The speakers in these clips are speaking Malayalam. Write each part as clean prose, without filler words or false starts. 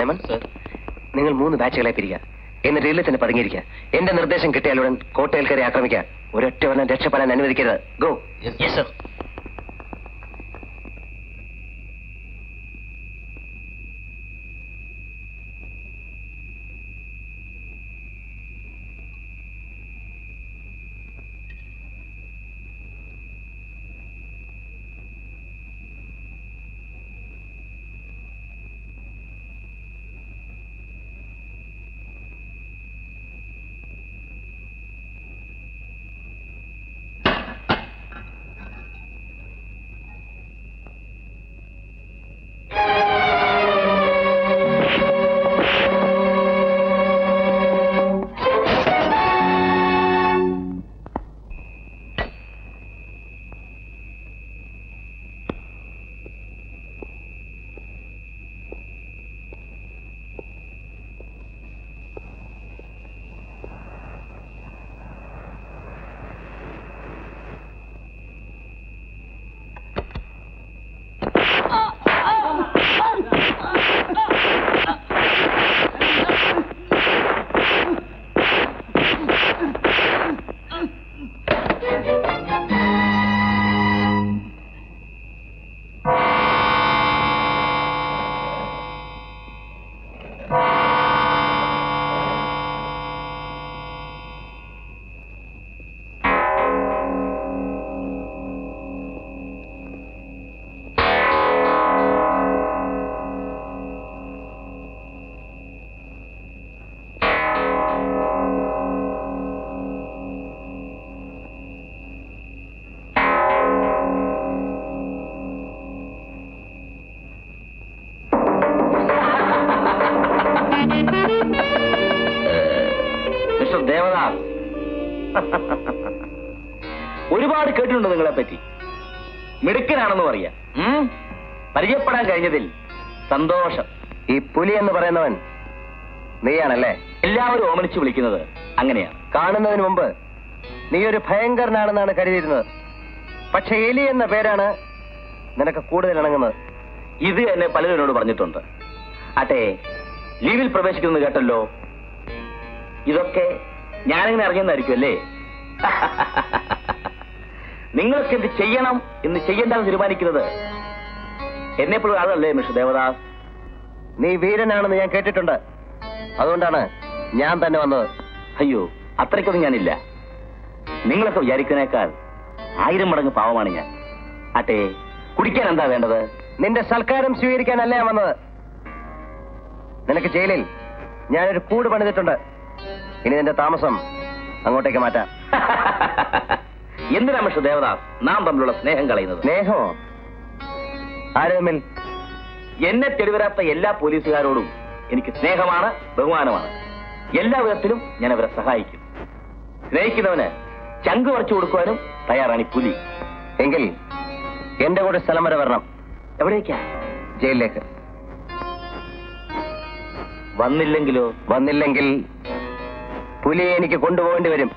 സൈമൺ, നിങ്ങൾ 3 ബാച്ചുകളായി പിരിക്കുക. എന്നിട്ട് ഇതിൽ തന്നെ പതുങ്ങിയിരിക്കുക. എന്റെ നിർദ്ദേശം കിട്ടിയാലുടൻ കോട്ടയിൽ കയറി ആക്രമിക്കുക. ഒരൊറ്റവനെ രക്ഷപ്പെടാൻ അനുവദിക്കരുത്. ഗോ. Yes sir. ദേവദാസ്, ഒരുപാട് കേട്ടിട്ടുണ്ട് നിങ്ങളെ പറ്റി. മിടുക്കനാണെന്ന് പറയാം. പരിചയപ്പെടാൻ കഴിഞ്ഞതിൽ സന്തോഷം. ഈ പുലി എന്ന് പറയുന്നവൻ നീയാണല്ലേ? എല്ലാവരും ഓമനിച്ച് വിളിക്കുന്നത് അങ്ങനെയാണ്. കാണുന്നതിന് മുമ്പ് നീ ഒരു ഭയങ്കരനാണെന്നാണ് കരുതിയിരുന്നത്. പക്ഷെ എലി എന്ന പേരാണ് നിനക്ക് കൂടുതൽ ഇണങ്ങുന്നത്. ഇത് എന്നെ പലരും എന്നോട് പറഞ്ഞിട്ടുണ്ട്. ആട്ടെ, ലീവിൽ പ്രവേശിക്കുന്നത് കേട്ടല്ലോ. ഇതൊക്കെ ഞാനിങ്ങനെ അറിയുന്നതായിരിക്കും അല്ലേ? നിങ്ങൾക്ക് എന്ത് ചെയ്യണം എന്ന് ചെയ്യേണ്ടെന്ന് തീരുമാനിക്കുന്നത് എന്നെപ്പോഴും അതല്ലേ മിസ്റ്റർ ദേവദാസ്? നീ വീരനാണെന്ന് ഞാൻ കേട്ടിട്ടുണ്ട്. അതുകൊണ്ടാണ് ഞാൻ തന്നെ വന്നത്. അയ്യോ, അത്രയ്ക്കൊന്നും ഞാനില്ല. നിങ്ങളൊക്കെ വിചാരിക്കുന്നതിനേക്കാൾ 1000 മടങ്ങ് പാവമാണ് ഞാൻ. ആട്ടെ, കുടിക്കാൻ എന്താ വേണ്ടത്? നിന്റെ സൽക്കാരം സ്വീകരിക്കാനല്ല ഞാൻ വന്നത്. നിനക്ക് ജയിലിൽ ഞാനൊരു കൂട് പണിതിട്ടുണ്ട്. ഇനി നിന്റെ താമസം അങ്ങോട്ടേക്ക് മാറ്റാം. എന്തിനാ മിസ്റ്റർ ദേവദാസ് നാം തമ്മിലുള്ള സ്നേഹം കളയുന്നത്? സ്നേഹമോ? ആര് തമ്മിൽ? എന്നെ തെളിവരാത്ത എല്ലാ പോലീസുകാരോടും എനിക്ക് സ്നേഹമാണ്, ബഹുമാനമാണ്. എല്ലാ വിധത്തിലും ഞാൻ അവരെ സഹായിക്കും. സ്നേഹിക്കുന്നവന് ചങ്ക് പറിച്ചു കൊടുക്കുവാനും തയ്യാറാണ് ഈ പുലി. എങ്കിൽ എന്റെ കൂടെ സ്ഥലം വരെ വരണം. എവിടേക്കാ? ജയിലിലേക്ക്. വന്നില്ലെങ്കിലോ? വന്നില്ലെങ്കിൽ പുലിയെ എനിക്ക് കൊണ്ടുപോകേണ്ടി വരും.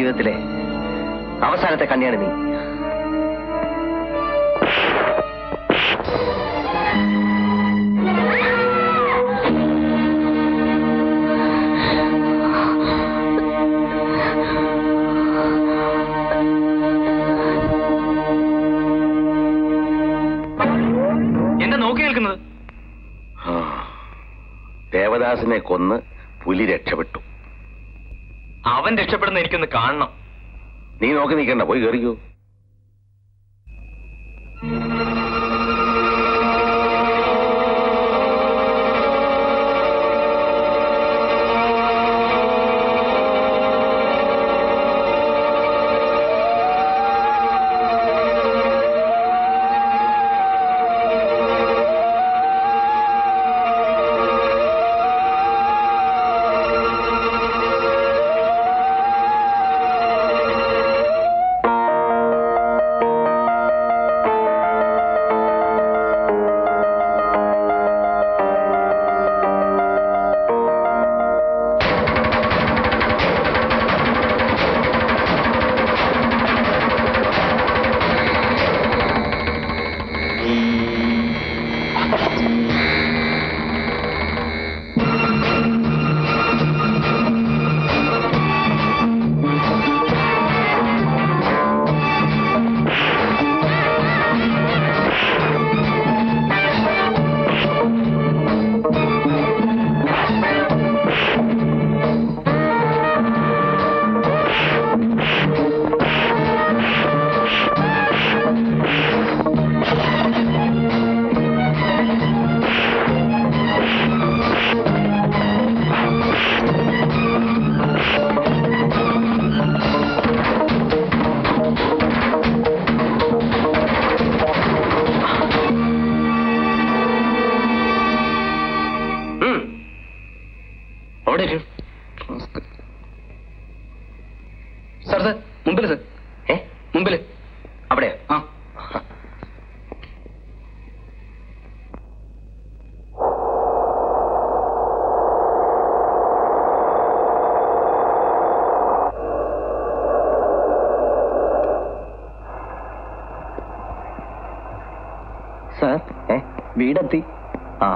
ജീവിതത്തിലെ അവസാനത്തെ കണ്ണിയാണ് നീ. എന്താ നോക്കി നിൽക്കുന്നത്? ദേവദാസിനെ കൊന്ന് പുലി രക്ഷപ്പെട്ടു. അവൻ രക്ഷപ്പെടുന്ന എനിക്കൊന്ന് കാണണം. നീ നോക്കി നിൽക്കണ്ട, പോയി കയറിക്കൂ. സർ സർ മുമ്പിൽ സർ. മുമ്പിൽ അവിടെ. ആ സാർ വീടെത്തി. ആ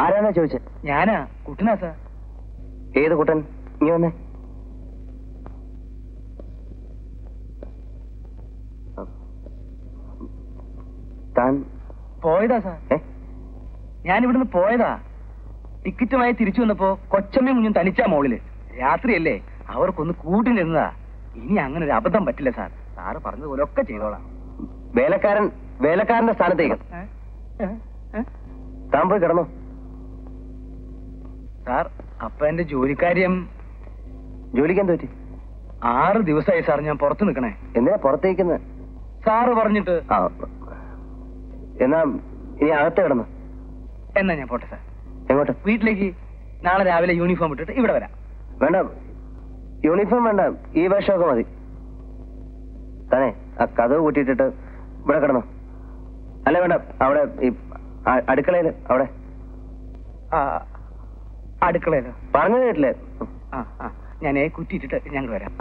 ആരാന്നാ ചോദിച്ചേ? ഞാനാ, കുട്ടനാ സാർ. ഏത് കുട്ടൻ? ഇനി വന്നേ. താൻ പോയതാ സാർ. ഞാനിവിടുന്ന് പോയതാ. ടിക്കറ്റുമായി തിരിച്ചു വന്നപ്പോ കൊച്ചമ്മയും കുഞ്ഞും തനിച്ചാ മോളില്. രാത്രിയല്ലേ, അവർക്കൊന്ന് കൂട്ടിനിരുന്നതാ. ഇനി അങ്ങനെ ഒരു അബദ്ധം പറ്റില്ല സാർ. സാറ് പറഞ്ഞതുപോലെ ഒക്കെ ചെയ്തോളാം. വേലക്കാരന്റെ സ്ഥാനത്തേക്ക് താൻ പോയി കിടന്നു. സാർ, അപ്പൊ എന്റെ ജോലിക്കാര്യം? ജോലിക്ക് എന്ത് പറ്റി? 6 ദിവസമായി സാർ ഞാൻ പുറത്ത് നിൽക്കണേ. എന്തിനാ പുറത്തേക്കുന്നത്? സാറ് പറഞ്ഞിട്ട്. എന്നാ ഇനി അകത്ത് കിടന്നു. എന്നാ ഞാൻ പോട്ടെ സാർ. എങ്ങോട്ട്? വീട്ടിലേക്ക്. നാളെ രാവിലെ യൂണിഫോം ഇട്ടിട്ട് ഇവിടെ വരാം. വേണ്ട, യൂണിഫോം വേണ്ട, ഈ വേഷമൊക്കെ മതി. തന്നെ ആ കഥവ് കൂട്ടിയിട്ടിട്ട് ഇവിടെ കിടന്നു. അല്ല വേണ്ട, അവിടെ ഈ അടുക്കളയില് അവിടെ. അടുക്കളയിലോ? പറഞ്ഞത് കേട്ടില്ലേ? ഞാൻ കുറ്റിയിട്ടിട്ട് ഞങ്ങൾ വരാം.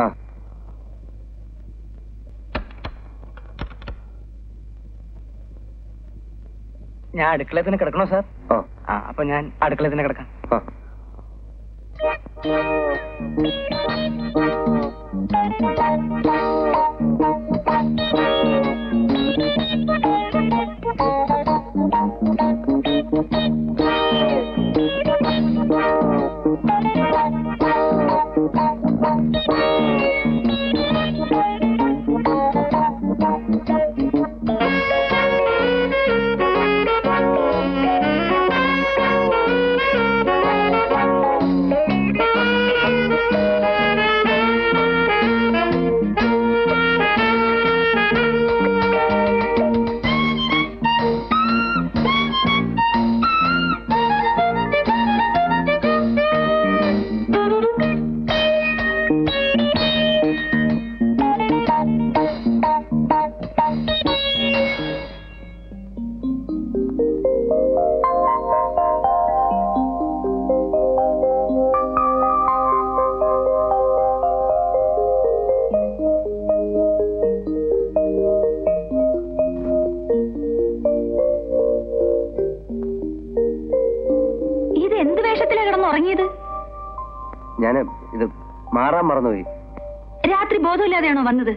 ഞാൻ അടുക്കളയിൽ തന്നെ കിടക്കണോ സാർ? അപ്പൊ ഞാൻ അടുക്കളയിൽ തന്നെ കിടക്കാം. ഞാന് ഇത് മാറാൻ മറന്നുപോയി. രാത്രി ബോധമില്ലാതെയാണോ വന്നത്?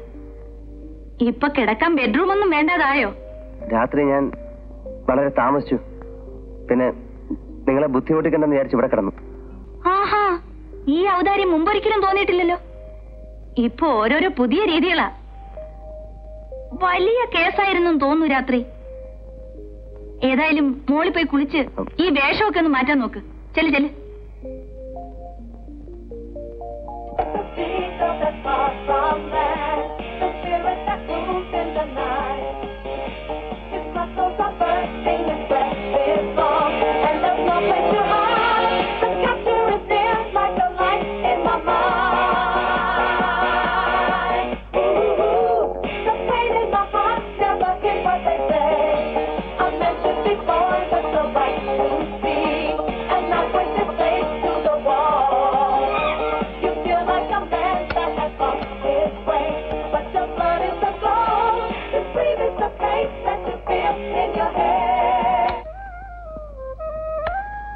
ഇപ്പൊ കിടക്കാൻ ബെഡ്റൂം ഒന്നും വേണ്ടതായോ? രാത്രി ഞാൻ വളരെ താമസിച്ചു. പിന്നെ നിങ്ങളെ ബുദ്ധിമുട്ടിക്കണ്ടെന്ന് വിചാരിച്ച് ഇവിടെ കിടന്നു. ആഹാ, ഈ ഔദാര്യം മുമ്പൊരിക്കലും തോന്നിയിട്ടില്ലല്ലോ. ഇപ്പൊ ഓരോരോ പുതിയ രീതികളാ. വലിയ കേസായിരുന്നു തോന്നുന്നു രാത്രി. ഏതായാലും മോളിൽ പോയി കുളിച്ച് ഈ വേഷമൊക്കെ ഒന്ന് മാറ്റാൻ നോക്ക്. ചെല്ല് ചെല്ല്.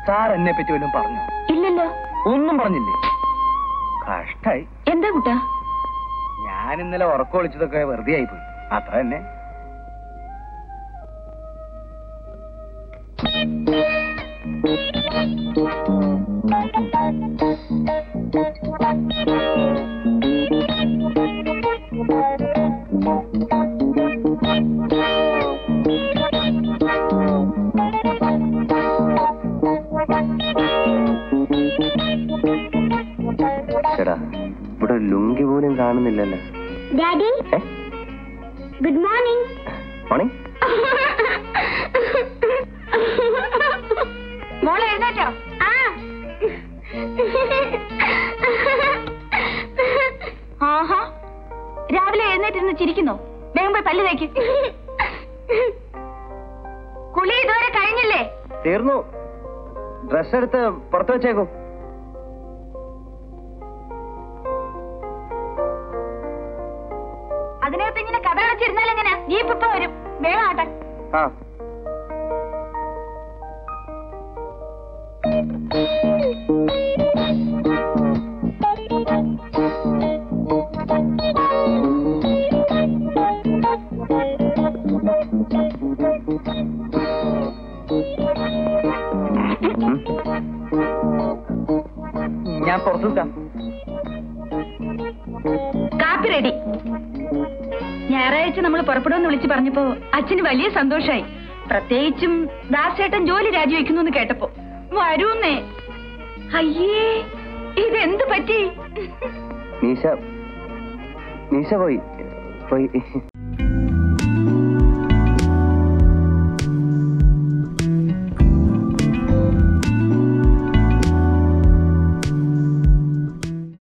സാർ എന്നെ പറ്റി വല്ലതും പറഞ്ഞു? ഇല്ലല്ലോ. ഒന്നും പറഞ്ഞില്ലേ? കഷ്ടായി. എന്താ കുട്ടാ? ഞാൻ ഇന്നലെ ഉറക്കം ഒളിച്ചതൊക്കെ വെറുതെ ആയിപ്പോയി, അത്ര തന്നെ. ചേട്ടാ, ഇവിടെ ലുങ്കി പോലും കാണുന്നില്ലല്ലോ. Daddy, good morning. മോർണിംഗ്. മോളെ എഴുന്നേറ്റോ? ആഹാ, രാവിലെ എഴുന്നേറ്റിരുന്ന് ചിരിക്കുന്നോ? വേഗം പോയി പല്ല് തേക്ക്. കുളി ഇതുവരെ കഴിഞ്ഞില്ലേ? തീർന്നു. ഡ്രസ് എടുത്ത് പുറത്തു വെച്ചേക്കും. അതിനകത്ത് ഇങ്ങനെ കഥ കളിച്ചിരുന്നാൽ എങ്ങനെ? ഈ ഇപ്പൊ വരും. വേഗം ആട്ടെ. ഞാൻ പുറത്തു നിൽക്കാം. കാപ്പി റെഡി. ഞായറാഴ്ച നമ്മൾ പുറപ്പെടുമെന്ന് വിളിച്ചു പറഞ്ഞപ്പോ അച്ഛന് വലിയ സന്തോഷായി. പ്രത്യേകിച്ചും ദാസേട്ടൻ ജോലി രാജിവെക്കുന്നു എന്ന് കേട്ടപ്പോ. വരൂന്നേ. അയ്യേ, ഇതെന്ത് പറ്റി? നീശ പോയി.